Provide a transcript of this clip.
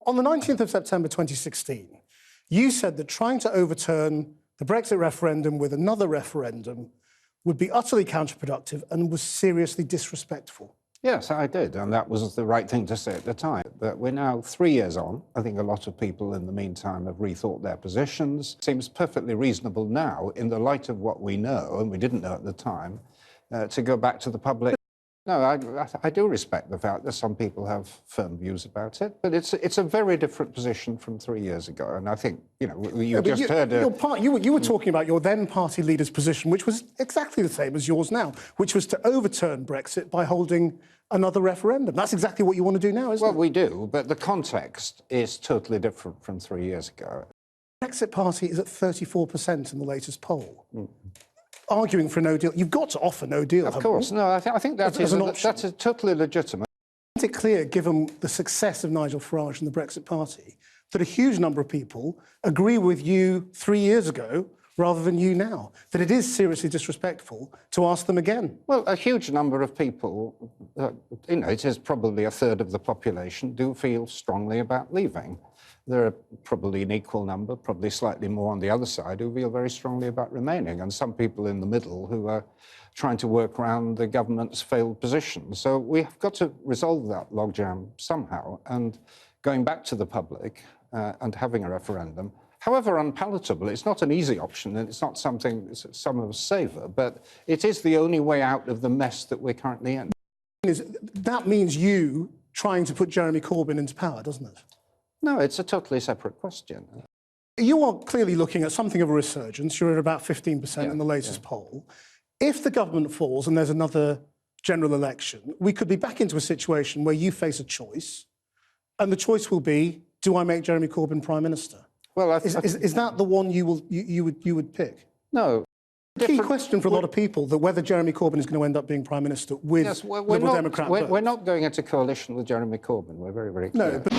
On the 19th of September 2016, you said that trying to overturn the Brexit referendum with another referendum would be utterly counterproductive and was seriously disrespectful. Yes, I did, and that was the right thing to say at the time. But we're now 3 years on. I think a lot of people in the meantime have rethought their positions. It seems perfectly reasonable now, in the light of what we know, and we didn't know at the time, to go back to the public. No, I do respect the fact that some people have firm views about it, but it's a very different position from 3 years ago. And I think, you know, you just heard... You were talking about your then party leader's position, which was exactly the same as yours now, which was to overturn Brexit by holding another referendum. That's exactly what you want to do now, isn't it? Well, we do, but the context is totally different from 3 years ago. The Brexit party is at 34% in the latest poll. Arguing for a no deal. You've got to offer no deal. Of course. No, I think that's totally legitimate. Isn't it clear, given the success of Nigel Farage and the Brexit Party, that a huge number of people agree with you 3 years ago rather than you now, that it is seriously disrespectful to ask them again? Well, a huge number of people, you know, it is probably a third of the population, do feel strongly about leaving. There are probably an equal number, probably slightly more on the other side, who feel very strongly about remaining, and some people in the middle who are trying to work around the government's failed position. So we've got to resolve that logjam somehow, and going back to the public and having a referendum, however unpalatable, it's not an easy option, and it's not something some of us savour, but it is the only way out of the mess that we're currently in. That means you trying to put Jeremy Corbyn into power, doesn't it? No, it's a totally separate question. You are clearly looking at something of a resurgence. You're at about 15% in the latest poll. If the government falls and there's another general election, we could be back into a situation where you face a choice, and the choice will be, do I make Jeremy Corbyn Prime Minister? Well, is that the one you would pick? No. The key question for a lot of people, that whether Jeremy Corbyn is going to end up being Prime Minister with Liberal Democrat votes. We're not going into coalition with Jeremy Corbyn. We're very, very clear. No, but